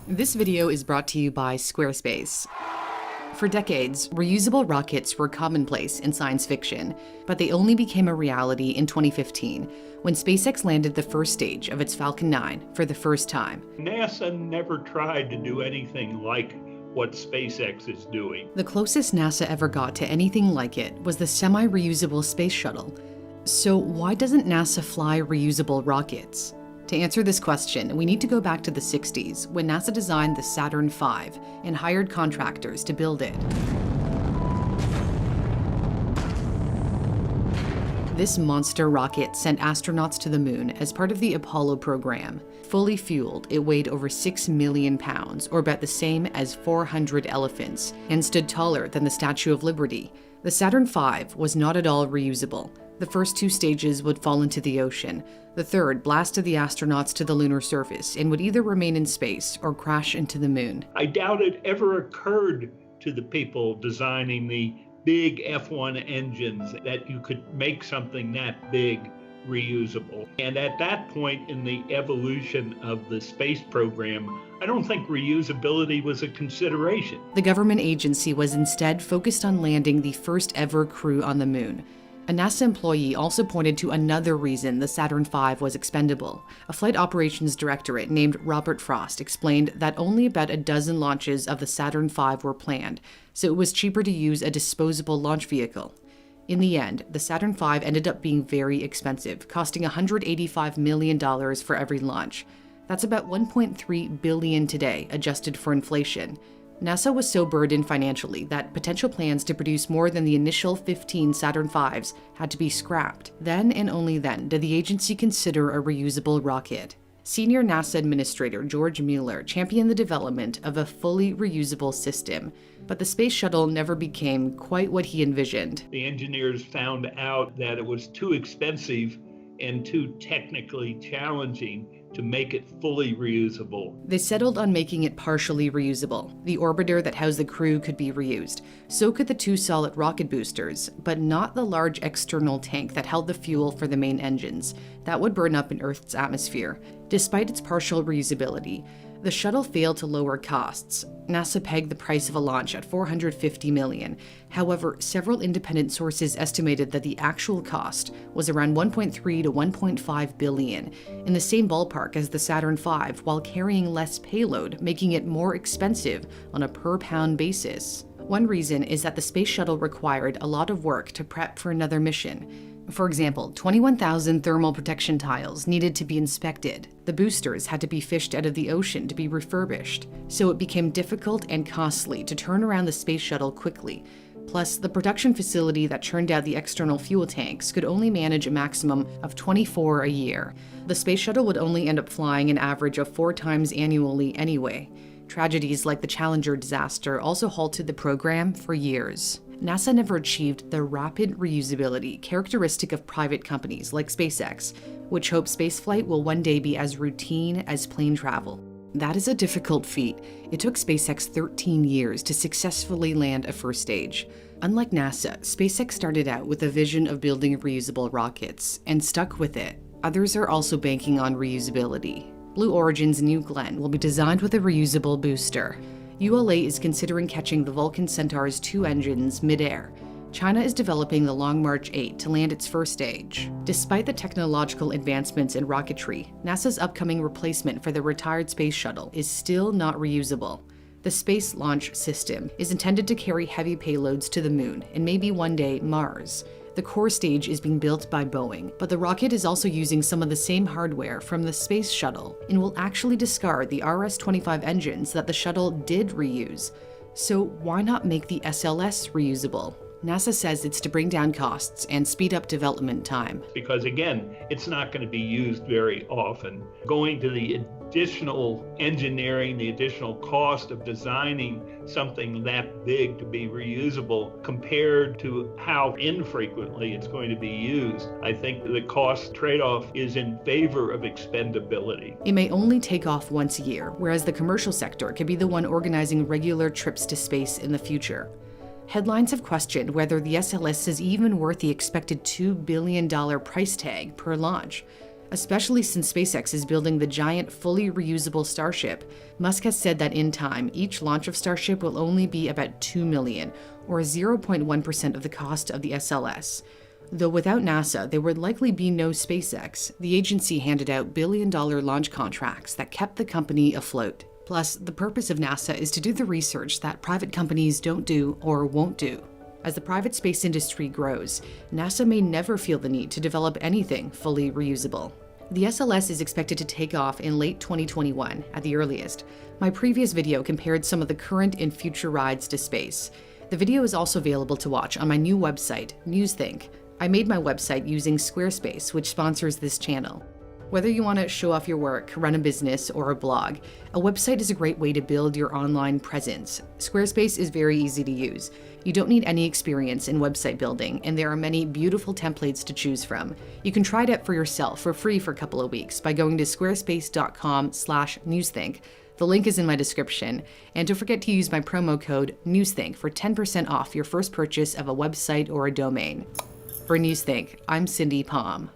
This video is brought to you by Squarespace. For decades, reusable rockets were commonplace in science fiction, but they only became a reality in 2015 when SpaceX landed the first stage of its Falcon 9 for the first time. NASA never tried to do anything like what SpaceX is doing. The closest NASA ever got to anything like it was the semi-reusable space shuttle. So why doesn't NASA fly reusable rockets? To answer this question, we need to go back to the 60s when NASA designed the Saturn V and hired contractors to build it. This monster rocket sent astronauts to the moon as part of the Apollo program. Fully fueled, it weighed over 6 million pounds, or about the same as 400 elephants, and stood taller than the Statue of Liberty. The Saturn V was not at all reusable. The first two stages would fall into the ocean. The third blasted the astronauts to the lunar surface and would either remain in space or crash into the moon. I doubt it ever occurred to the people designing the big F1 engines that you could make something that big reusable. And at that point in the evolution of the space program, I don't think reusability was a consideration. The government agency was instead focused on landing the first ever crew on the moon. A NASA employee also pointed to another reason the Saturn V was expendable. A flight operations directorate named Robert Frost explained that only about a dozen launches of the Saturn V were planned, so it was cheaper to use a disposable launch vehicle. In the end, the Saturn V ended up being very expensive, costing $185 million for every launch. That's about $1.3 billion today, adjusted for inflation. NASA was so burdened financially that potential plans to produce more than the initial 15 Saturn Vs had to be scrapped. Then and only then did the agency consider a reusable rocket. Senior NASA Administrator George Mueller championed the development of a fully reusable system, but the space shuttle never became quite what he envisioned. The engineers found out that it was too expensive and too technically challenging to make it fully reusable. They settled on making it partially reusable. The orbiter that housed the crew could be reused. So could the two solid rocket boosters, but not the large external tank that held the fuel for the main engines. That would burn up in Earth's atmosphere. Despite its partial reusability, the shuttle failed to lower costs. NASA pegged the price of a launch at $450 million. However, several independent sources estimated that the actual cost was around $1.3 to $1.5 billion, in the same ballpark as the Saturn V, while carrying less payload, making it more expensive on a per-pound basis. One reason is that the space shuttle required a lot of work to prep for another mission. For example, 21,000 thermal protection tiles needed to be inspected. The boosters had to be fished out of the ocean to be refurbished, so it became difficult and costly to turn around the space shuttle quickly. Plus, the production facility that churned out the external fuel tanks could only manage a maximum of 24 a year. The space shuttle would only end up flying an average of 4 times annually anyway. Tragedies like the Challenger disaster also halted the program for years. NASA never achieved the rapid reusability characteristic of private companies like SpaceX, which hope spaceflight will one day be as routine as plane travel. That is a difficult feat. It took SpaceX 13 years to successfully land a first stage. Unlike NASA, SpaceX started out with a vision of building reusable rockets and stuck with it. Others are also banking on reusability. Blue Origin's New Glenn will be designed with a reusable booster. ULA is considering catching the Vulcan Centaur's 2 engines mid-air. China is developing the Long March 8 to land its first stage. Despite the technological advancements in rocketry, NASA's upcoming replacement for the retired space shuttle is still not reusable. The Space Launch System is intended to carry heavy payloads to the moon and maybe one day Mars. The core stage is being built by Boeing, but the rocket is also using some of the same hardware from the space shuttle and will actually discard the RS-25 engines that the shuttle did reuse. So why not make the SLS reusable? NASA says it's to bring down costs and speed up development time. Because again, it's not going to be used very often. Going to the additional engineering, the additional cost of designing something that big to be reusable compared to how infrequently it's going to be used, I think the cost trade-off is in favor of expendability. It may only take off once a year, whereas the commercial sector could be the one organizing regular trips to space in the future. Headlines have questioned whether the SLS is even worth the expected $2 billion price tag per launch. especially since SpaceX is building the giant, fully reusable Starship. Musk has said that in time, each launch of Starship will only be about $2 million, or 0.1% of the cost of the SLS. Though without NASA, there would likely be no SpaceX. The agency handed out billion-dollar launch contracts that kept the company afloat. Plus, the purpose of NASA is to do the research that private companies don't do or won't do. As the private space industry grows, NASA may never feel the need to develop anything fully reusable. The SLS is expected to take off in late 2021 at the earliest. My previous video compared some of the current and future rides to space. The video is also available to watch on my new website, NewsThink. I made my website using Squarespace, which sponsors this channel. Whether you want to show off your work, run a business, or a blog, a website is a great way to build your online presence. Squarespace is very easy to use. You don't need any experience in website building, and there are many beautiful templates to choose from. You can try it out for yourself for free for a couple of weeks by going to squarespace.com/newsthink. The link is in my description. And don't forget to use my promo code NEWSTHINK for 10% off your first purchase of a website or a domain. For NewsThink, I'm Cindy Palm.